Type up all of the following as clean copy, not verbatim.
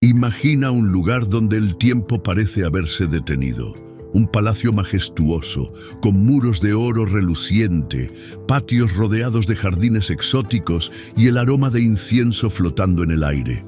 Imagina un lugar donde el tiempo parece haberse detenido. Un palacio majestuoso, con muros de oro reluciente, patios rodeados de jardines exóticos y el aroma de incienso flotando en el aire.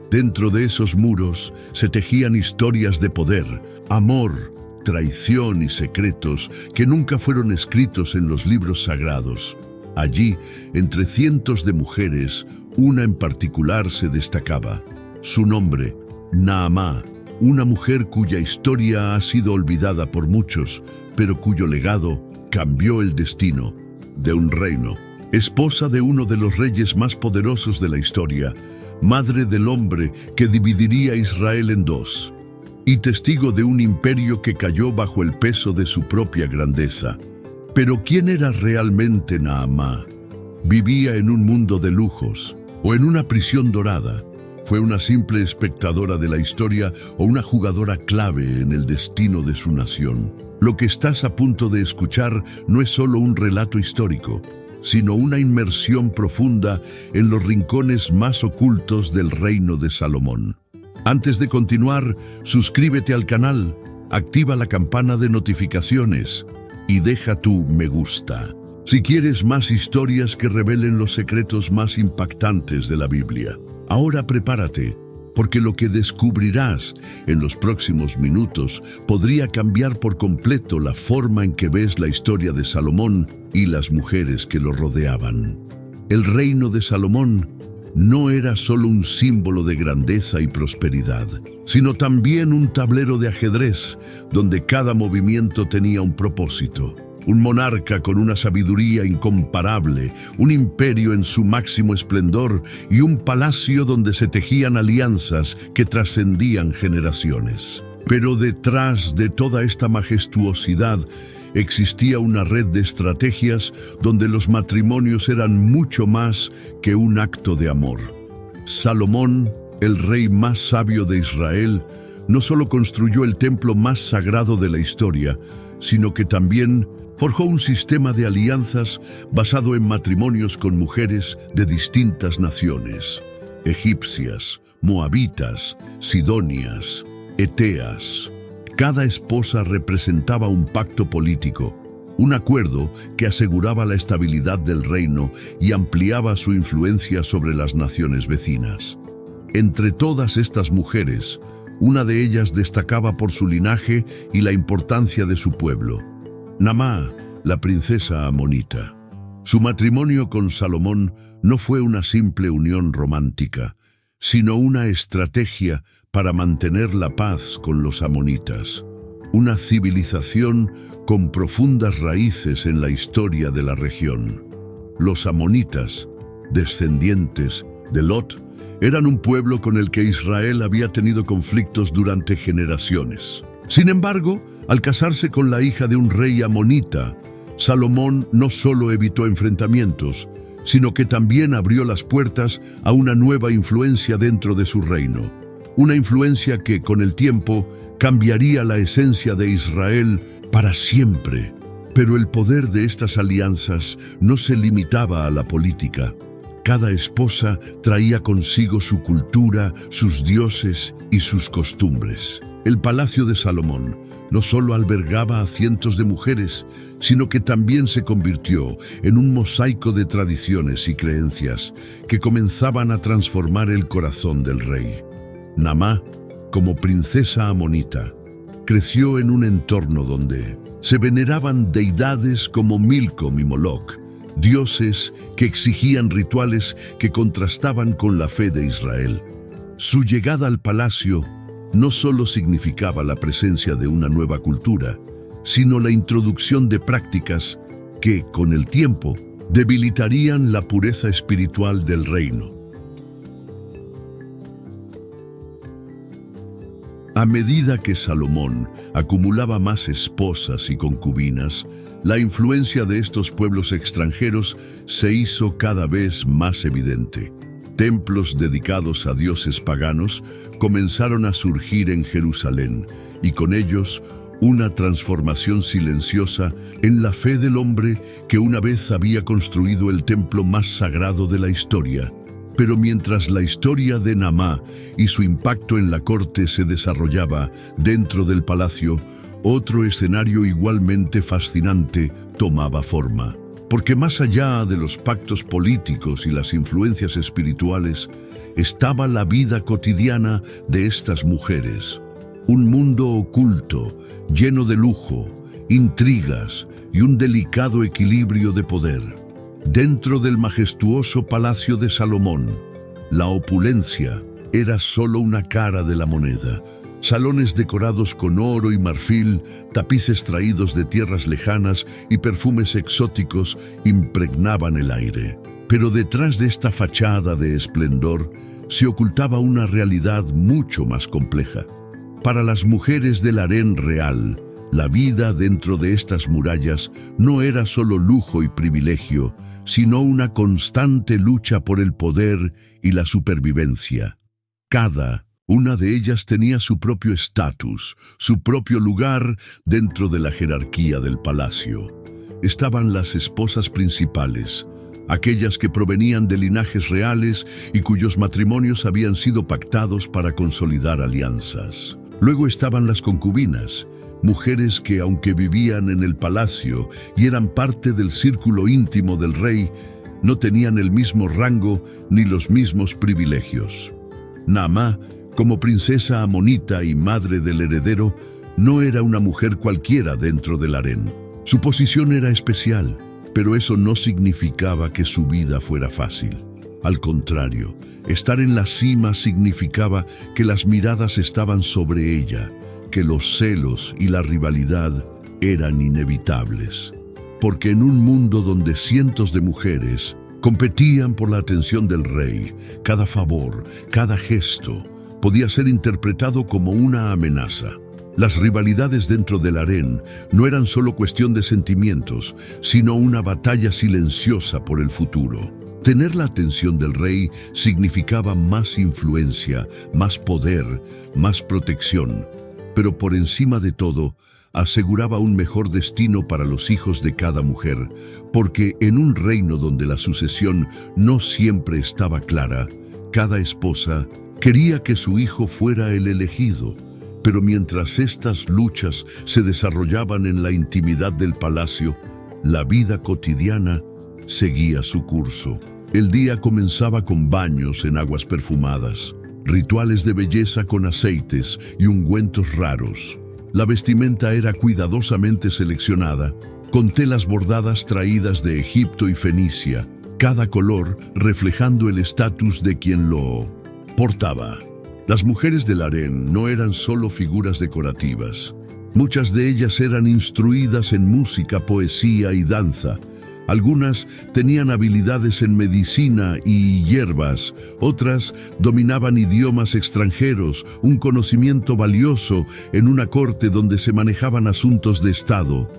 Dentro de esos muros se tejían historias de poder, amor, traición y secretos que nunca fueron escritos en los libros sagrados. Allí, entre cientos de mujeres, una en particular se destacaba. Su nombre, Naamá, una mujer cuya historia ha sido olvidada por muchos, pero cuyo legado cambió el destino de un reino. Esposa de uno de los reyes más poderosos de la historia, madre del hombre que dividiría Israel en dos, y testigo de un imperio que cayó bajo el peso de su propia grandeza. Pero ¿quién era realmente Naamá? ¿Vivía en un mundo de lujos o en una prisión dorada? ¿Fue una simple espectadora de la historia o una jugadora clave en el destino de su nación? Lo que estás a punto de escuchar no es solo un relato histórico, sino una inmersión profunda en los rincones más ocultos del reino de Salomón. Antes de continuar, suscríbete al canal, activa la campana de notificaciones y deja tu me gusta si quieres más historias que revelen los secretos más impactantes de la Biblia. Ahora prepárate, porque lo que descubrirás en los próximos minutos podría cambiar por completo la forma en que ves la historia de Salomón y las mujeres que lo rodeaban. El reino de Salomón no era solo un símbolo de grandeza y prosperidad, sino también un tablero de ajedrez donde cada movimiento tenía un propósito. Un monarca con una sabiduría incomparable, un imperio en su máximo esplendor y un palacio donde se tejían alianzas que trascendían generaciones. Pero detrás de toda esta majestuosidad existía una red de estrategias donde los matrimonios eran mucho más que un acto de amor. Salomón, el rey más sabio de Israel, no solo construyó el templo más sagrado de la historia, sino que también forjó un sistema de alianzas basado en matrimonios con mujeres de distintas naciones: egipcias, moabitas, sidonias, eteas. Cada esposa representaba un pacto político, un acuerdo que aseguraba la estabilidad del reino y ampliaba su influencia sobre las naciones vecinas. Entre todas estas mujeres, una de ellas destacaba por su linaje y la importancia de su pueblo: Naamá, la princesa amonita. Su matrimonio con Salomón no fue una simple unión romántica, sino una estrategia para mantener la paz con los amonitas, una civilización con profundas raíces en la historia de la región. Los amonitas, descendientes de Lot, eran un pueblo con el que Israel había tenido conflictos durante generaciones. Sin embargo, al casarse con la hija de un rey amonita, Salomón no solo evitó enfrentamientos, sino que también abrió las puertas a una nueva influencia dentro de su reino. Una influencia que, con el tiempo, cambiaría la esencia de Israel para siempre. Pero el poder de estas alianzas no se limitaba a la política. Cada esposa traía consigo su cultura, sus dioses y sus costumbres. El palacio de Salomón no solo albergaba a cientos de mujeres, sino que también se convirtió en un mosaico de tradiciones y creencias que comenzaban a transformar el corazón del rey. Naamá, como princesa amonita, creció en un entorno donde se veneraban deidades como Milcom y Moloch, dioses que exigían rituales que contrastaban con la fe de Israel. Su llegada al palacio no solo significaba la presencia de una nueva cultura, sino la introducción de prácticas que, con el tiempo, debilitarían la pureza espiritual del reino. A medida que Salomón acumulaba más esposas y concubinas, la influencia de estos pueblos extranjeros se hizo cada vez más evidente. Templos dedicados a dioses paganos comenzaron a surgir en Jerusalén, y con ellos una transformación silenciosa en la fe del hombre que una vez había construido el templo más sagrado de la historia, Pero mientras la historia de Naamá y su impacto en la corte se desarrollaba dentro del palacio, otro escenario igualmente fascinante tomaba forma. Porque más allá de los pactos políticos y las influencias espirituales, estaba la vida cotidiana de estas mujeres. Un mundo oculto, lleno de lujo, intrigas y un delicado equilibrio de poder. Dentro del majestuoso palacio de Salomón, la opulencia era solo una cara de la moneda. Salones decorados con oro y marfil, tapices traídos de tierras lejanas y perfumes exóticos impregnaban el aire. Pero detrás de esta fachada de esplendor se ocultaba una realidad mucho más compleja. Para las mujeres del harén real, la vida dentro de estas murallas no era solo lujo y privilegio, sino una constante lucha por el poder y la supervivencia. Cada una de ellas tenía su propio estatus, su propio lugar dentro de la jerarquía del palacio. Estaban las esposas principales, aquellas que provenían de linajes reales y cuyos matrimonios habían sido pactados para consolidar alianzas. Luego estaban las concubinas, mujeres que, aunque vivían en el palacio y eran parte del círculo íntimo del rey, no tenían el mismo rango ni los mismos privilegios. Naamá, como princesa amonita y madre del heredero, no era una mujer cualquiera dentro del harén. Su posición era especial, pero eso no significaba que su vida fuera fácil. Al contrario, estar en la cima significaba que las miradas estaban sobre ella, que los celos y la rivalidad eran inevitables. Porque en un mundo donde cientos de mujeres competían por la atención del rey, cada favor, cada gesto, podía ser interpretado como una amenaza. Las rivalidades dentro del harén no eran solo cuestión de sentimientos, sino una batalla silenciosa por el futuro. Tener la atención del rey significaba más influencia, más poder, más protección, pero por encima de todo, aseguraba un mejor destino para los hijos de cada mujer, porque en un reino donde la sucesión no siempre estaba clara, cada esposa quería que su hijo fuera el elegido. Pero mientras estas luchas se desarrollaban en la intimidad del palacio, la vida cotidiana seguía su curso. El día comenzaba con baños en aguas perfumadas, rituales de belleza con aceites y ungüentos raros. La vestimenta era cuidadosamente seleccionada, con telas bordadas traídas de Egipto y Fenicia, cada color reflejando el estatus de quien lo portaba. Las mujeres del harén no eran solo figuras decorativas. Muchas de ellas eran instruidas en música, poesía y danza. Algunas tenían habilidades en medicina y hierbas, otras dominaban idiomas extranjeros, un conocimiento valioso en una corte donde se manejaban asuntos de Estado.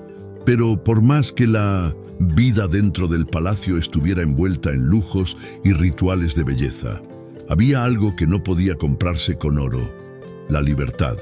Pero por más que la vida dentro del palacio estuviera envuelta en lujos y rituales de belleza, había algo que no podía comprarse con oro: la libertad.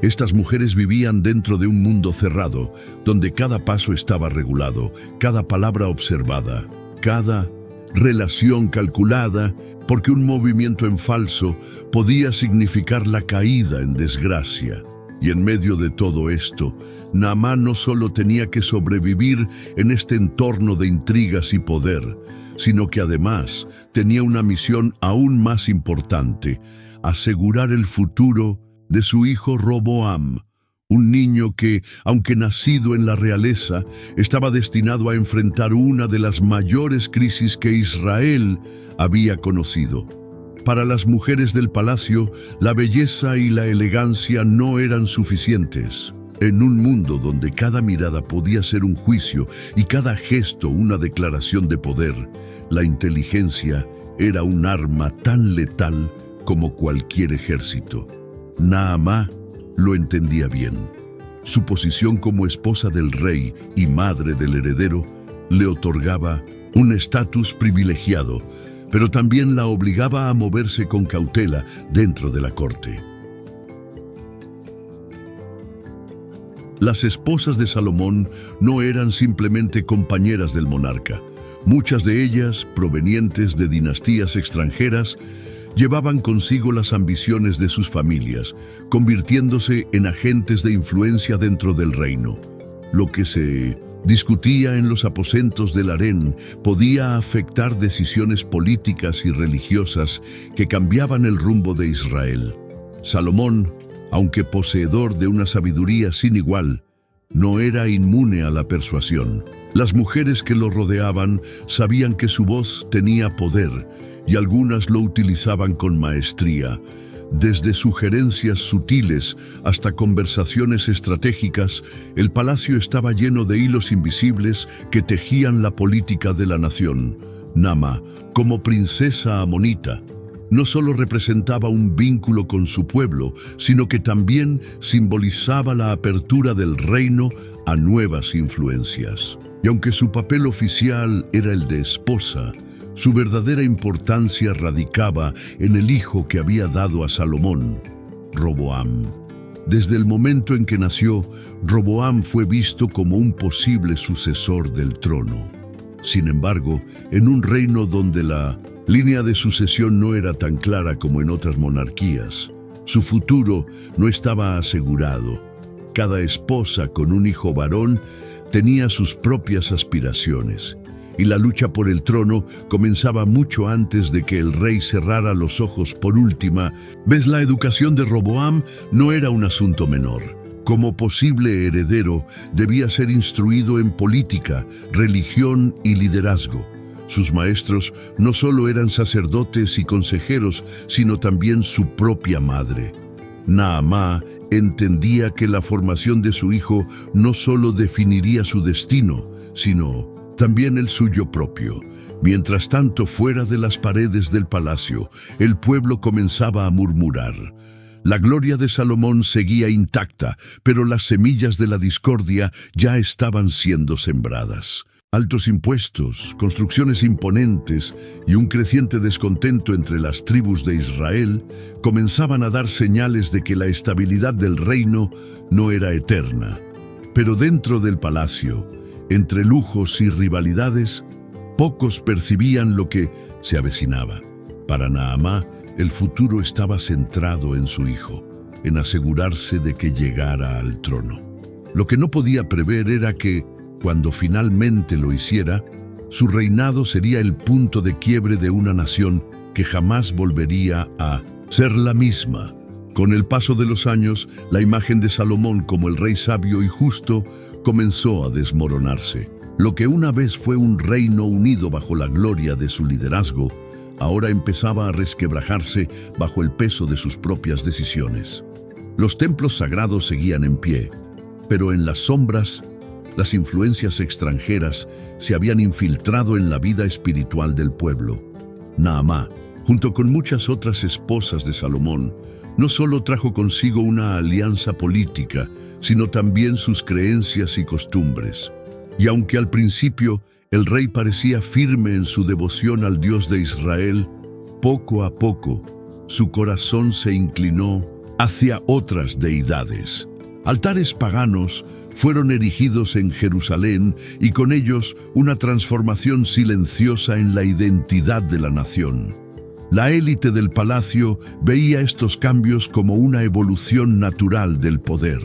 Estas mujeres vivían dentro de un mundo cerrado, donde cada paso estaba regulado, cada palabra observada, cada relación calculada, porque un movimiento en falso podía significar la caída en desgracia. Y en medio de todo esto, Naamá no solo tenía que sobrevivir en este entorno de intrigas y poder, sino que además tenía una misión aún más importante: asegurar el futuro de su hijo Roboam, un niño que, aunque nacido en la realeza, estaba destinado a enfrentar una de las mayores crisis que Israel había conocido. Para las mujeres del palacio, la belleza y la elegancia no eran suficientes. En un mundo donde cada mirada podía ser un juicio y cada gesto una declaración de poder, la inteligencia era un arma tan letal como cualquier ejército. Naamá lo entendía bien. Su posición como esposa del rey y madre del heredero le otorgaba un estatus privilegiado, pero también la obligaba a moverse con cautela dentro de la corte. Las esposas de Salomón no eran simplemente compañeras del monarca, Muchas de ellas, provenientes de dinastías extranjeras, llevaban consigo las ambiciones de sus familias, convirtiéndose en agentes de influencia dentro del reino. Lo que se discutía en los aposentos del harén podía afectar decisiones políticas y religiosas que cambiaban el rumbo de Israel. Salomón, aunque poseedor de una sabiduría sin igual, no era inmune a la persuasión. Las mujeres que lo rodeaban sabían que su voz tenía poder y algunas lo utilizaban con maestría. Desde sugerencias sutiles hasta conversaciones estratégicas, el palacio estaba lleno de hilos invisibles que tejían la política de la nación. Naamá, como princesa amonita, no solo representaba un vínculo con su pueblo, sino que también simbolizaba la apertura del reino a nuevas influencias. Y aunque su papel oficial era el de esposa, su verdadera importancia radicaba en el hijo que había dado a Salomón, Roboam. Desde el momento en que nació, Roboam fue visto como un posible sucesor del trono. Sin embargo, en un reino donde la línea de sucesión no era tan clara como en otras monarquías, su futuro no estaba asegurado. Cada esposa con un hijo varón tenía sus propias aspiraciones, y la lucha por el trono comenzaba mucho antes de que el rey cerrara los ojos por última vez. La educación de Roboam no era un asunto menor. Como posible heredero, debía ser instruido en política, religión y liderazgo. Sus maestros no solo eran sacerdotes y consejeros, sino también su propia madre. Naamá entendía que la formación de su hijo no solo definiría su destino, sino también el suyo propio. Mientras tanto, fuera de las paredes del palacio, el pueblo comenzaba a murmurar. La gloria de Salomón seguía intacta, pero las semillas de la discordia ya estaban siendo sembradas. Altos impuestos, construcciones imponentes y un creciente descontento entre las tribus de Israel comenzaban a dar señales de que la estabilidad del reino no era eterna. Pero dentro del palacio, entre lujos y rivalidades, pocos percibían lo que se avecinaba. Para Naamá, el futuro estaba centrado en su hijo, en asegurarse de que llegara al trono. Lo que no podía prever era que, cuando finalmente lo hiciera, su reinado sería el punto de quiebre de una nación que jamás volvería a ser la misma. Con el paso de los años, la imagen de Salomón como el rey sabio y justo comenzó a desmoronarse. Lo que una vez fue un reino unido bajo la gloria de su liderazgo, ahora empezaba a resquebrajarse bajo el peso de sus propias decisiones. Los templos sagrados seguían en pie, pero en las sombras, las influencias extranjeras se habían infiltrado en la vida espiritual del pueblo. Naamá, junto con muchas otras esposas de Salomón, no solo trajo consigo una alianza política, sino también sus creencias y costumbres. Y aunque al principio el rey parecía firme en su devoción al Dios de Israel, poco a poco su corazón se inclinó hacia otras deidades. Altares paganos fueron erigidos en Jerusalén y con ellos una transformación silenciosa en la identidad de la nación. La élite del palacio veía estos cambios como una evolución natural del poder.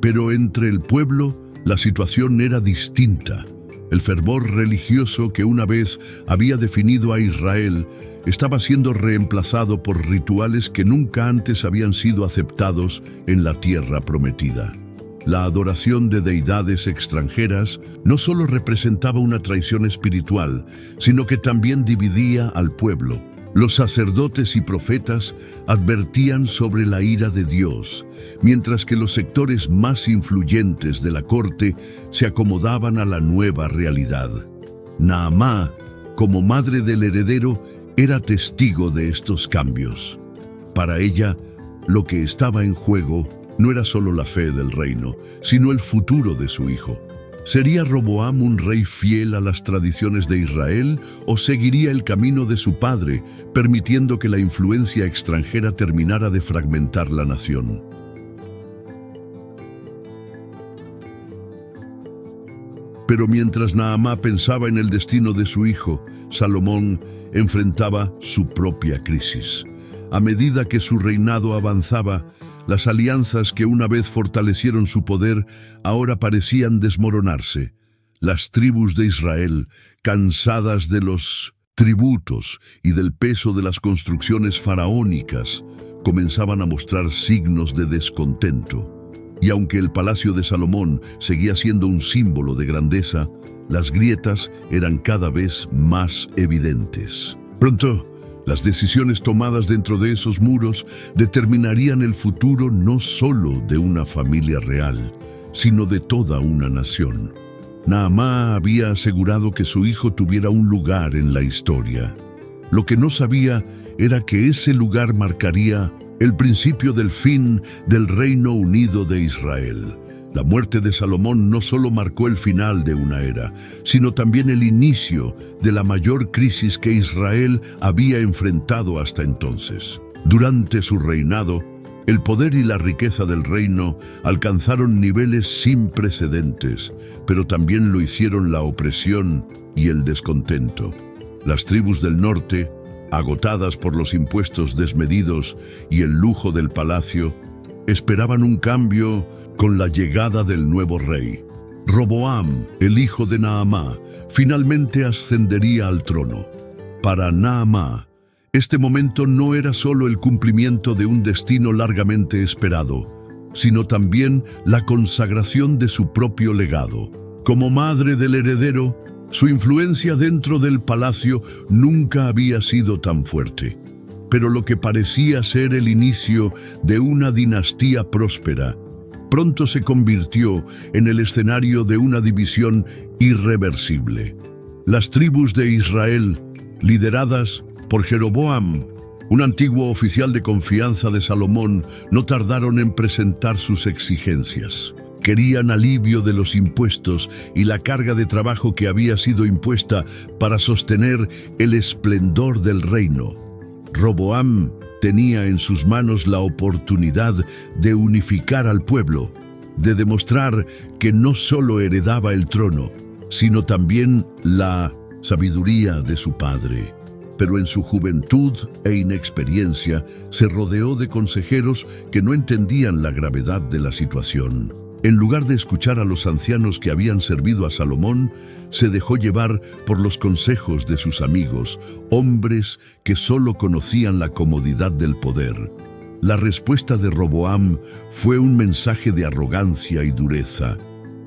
Pero entre el pueblo, la situación era distinta. El fervor religioso que una vez había definido a Israel estaba siendo reemplazado por rituales que nunca antes habían sido aceptados en la tierra prometida. La adoración de deidades extranjeras no solo representaba una traición espiritual, sino que también dividía al pueblo. Los sacerdotes y profetas advertían sobre la ira de Dios, mientras que los sectores más influyentes de la corte se acomodaban a la nueva realidad. Naamá, como madre del heredero, era testigo de estos cambios. Para ella, lo que estaba en juego no era solo la fe del reino, sino el futuro de su hijo. ¿Sería Roboam un rey fiel a las tradiciones de Israel o seguiría el camino de su padre, permitiendo que la influencia extranjera terminara de fragmentar la nación? Pero mientras Naamá pensaba en el destino de su hijo, Salomón enfrentaba su propia crisis. A medida que su reinado avanzaba, las alianzas que una vez fortalecieron su poder ahora parecían desmoronarse. Las tribus de Israel, cansadas de los tributos y del peso de las construcciones faraónicas, comenzaban a mostrar signos de descontento. Y aunque el palacio de Salomón seguía siendo un símbolo de grandeza, las grietas eran cada vez más evidentes. Pronto, las decisiones tomadas dentro de esos muros determinarían el futuro no solo de una familia real, sino de toda una nación. Naamá había asegurado que su hijo tuviera un lugar en la historia. Lo que no sabía era que ese lugar marcaría el principio del fin del Reino Unido de Israel. La muerte de Salomón no solo marcó el final de una era, sino también el inicio de la mayor crisis que Israel había enfrentado hasta entonces. Durante su reinado, el poder y la riqueza del reino alcanzaron niveles sin precedentes, pero también lo hicieron la opresión y el descontento. Las tribus del norte, agotadas por los impuestos desmedidos y el lujo del palacio, esperaban un cambio con la llegada del nuevo rey. Roboam, el hijo de Naamá, finalmente ascendería al trono. Para Naamá, este momento no era solo el cumplimiento de un destino largamente esperado, sino también la consagración de su propio legado. Como madre del heredero, su influencia dentro del palacio nunca había sido tan fuerte, pero lo que parecía ser el inicio de una dinastía próspera, pronto se convirtió en el escenario de una división irreversible. Las tribus de Israel, lideradas por Jeroboam, un antiguo oficial de confianza de Salomón, no tardaron en presentar sus exigencias. Querían alivio de los impuestos y la carga de trabajo que había sido impuesta para sostener el esplendor del reino. Roboam tenía en sus manos la oportunidad de unificar al pueblo, de demostrar que no solo heredaba el trono, sino también la sabiduría de su padre. Pero en su juventud e inexperiencia se rodeó de consejeros que no entendían la gravedad de la situación. En lugar de escuchar a los ancianos que habían servido a Salomón, se dejó llevar por los consejos de sus amigos, hombres que solo conocían la comodidad del poder. La respuesta de Roboam fue un mensaje de arrogancia y dureza.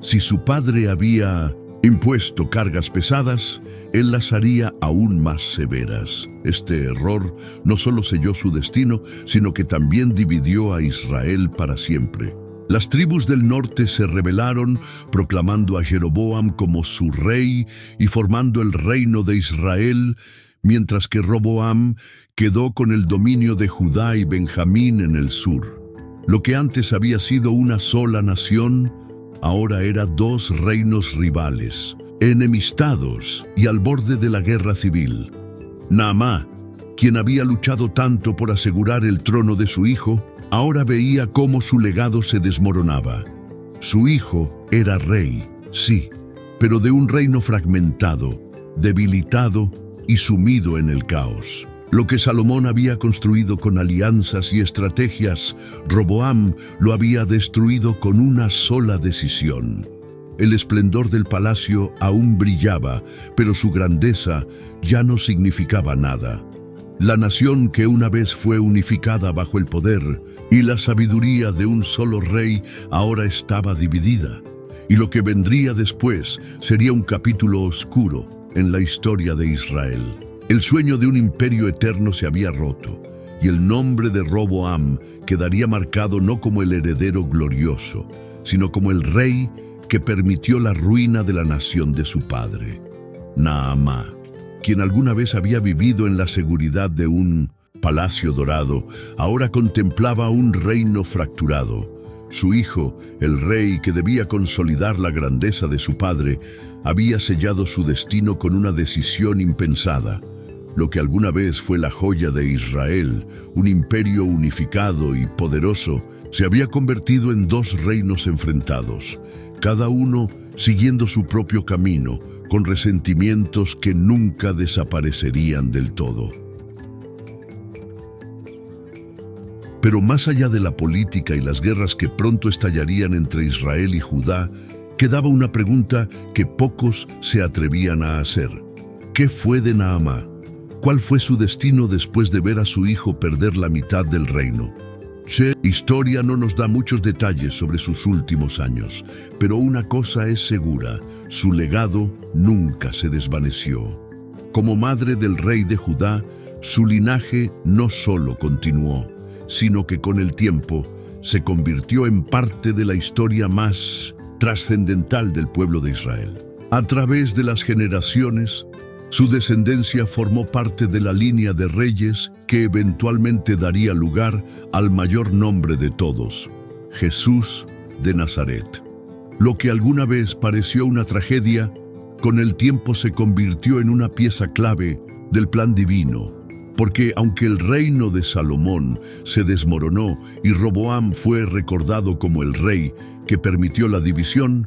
Si su padre había impuesto cargas pesadas, él las haría aún más severas. Este error no solo selló su destino, sino que también dividió a Israel para siempre. Las tribus del norte se rebelaron, proclamando a Jeroboam como su rey y formando el reino de Israel, mientras que Roboam quedó con el dominio de Judá y Benjamín en el sur. Lo que antes había sido una sola nación, ahora era dos reinos rivales, enemistados y al borde de la guerra civil. Naamá, quien había luchado tanto por asegurar el trono de su hijo, ahora veía cómo su legado se desmoronaba. Su hijo era rey, sí, pero de un reino fragmentado, debilitado y sumido en el caos. Lo que Salomón había construido con alianzas y estrategias, Roboam lo había destruido con una sola decisión. El esplendor del palacio aún brillaba, pero su grandeza ya no significaba nada. La nación que una vez fue unificada bajo el poder y la sabiduría de un solo rey ahora estaba dividida. Y lo que vendría después sería un capítulo oscuro en la historia de Israel. El sueño de un imperio eterno se había roto, y el nombre de Roboam quedaría marcado no como el heredero glorioso, sino como el rey que permitió la ruina de la nación de su padre. Naamá, quien alguna vez había vivido en la seguridad de un palacio dorado, ahora contemplaba un reino fracturado. Su hijo, el rey que debía consolidar la grandeza de su padre, había sellado su destino con una decisión impensada. Lo que alguna vez fue la joya de Israel, un imperio unificado y poderoso, se había convertido en dos reinos enfrentados, cada uno siguiendo su propio camino, con resentimientos que nunca desaparecerían del todo. Pero más allá de la política y las guerras que pronto estallarían entre Israel y Judá, quedaba una pregunta que pocos se atrevían a hacer. ¿Qué fue de Naamá? ¿Cuál fue su destino después de ver a su hijo perder la mitad del reino? La historia no nos da muchos detalles sobre sus últimos años, pero una cosa es segura: su legado nunca se desvaneció. Como madre del rey de Judá, su linaje no solo continuó, sino que con el tiempo se convirtió en parte de la historia más trascendental del pueblo de Israel. A través de las generaciones, su descendencia formó parte de la línea de reyes que eventualmente daría lugar al mayor nombre de todos, Jesús de Nazaret. Lo que alguna vez pareció una tragedia, con el tiempo se convirtió en una pieza clave del plan divino, porque aunque el reino de Salomón se desmoronó y Roboam fue recordado como el rey que permitió la división,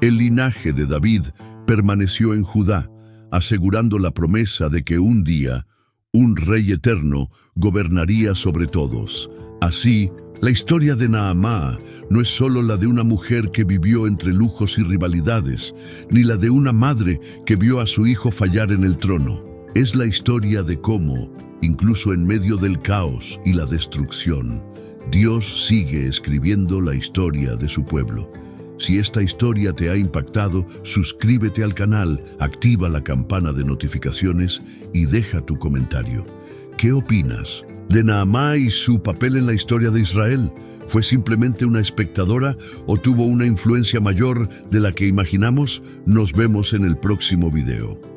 el linaje de David permaneció en Judá, asegurando la promesa de que un día un rey eterno gobernaría sobre todos. Así, la historia de Naamá no es solo la de una mujer que vivió entre lujos y rivalidades, ni la de una madre que vio a su hijo fallar en el trono. Es la historia de cómo, incluso en medio del caos y la destrucción, Dios sigue escribiendo la historia de su pueblo. Si esta historia te ha impactado, suscríbete al canal, activa la campana de notificaciones y deja tu comentario. ¿Qué opinas de Naamá y su papel en la historia de Israel? ¿Fue simplemente una espectadora o tuvo una influencia mayor de la que imaginamos? Nos vemos en el próximo video.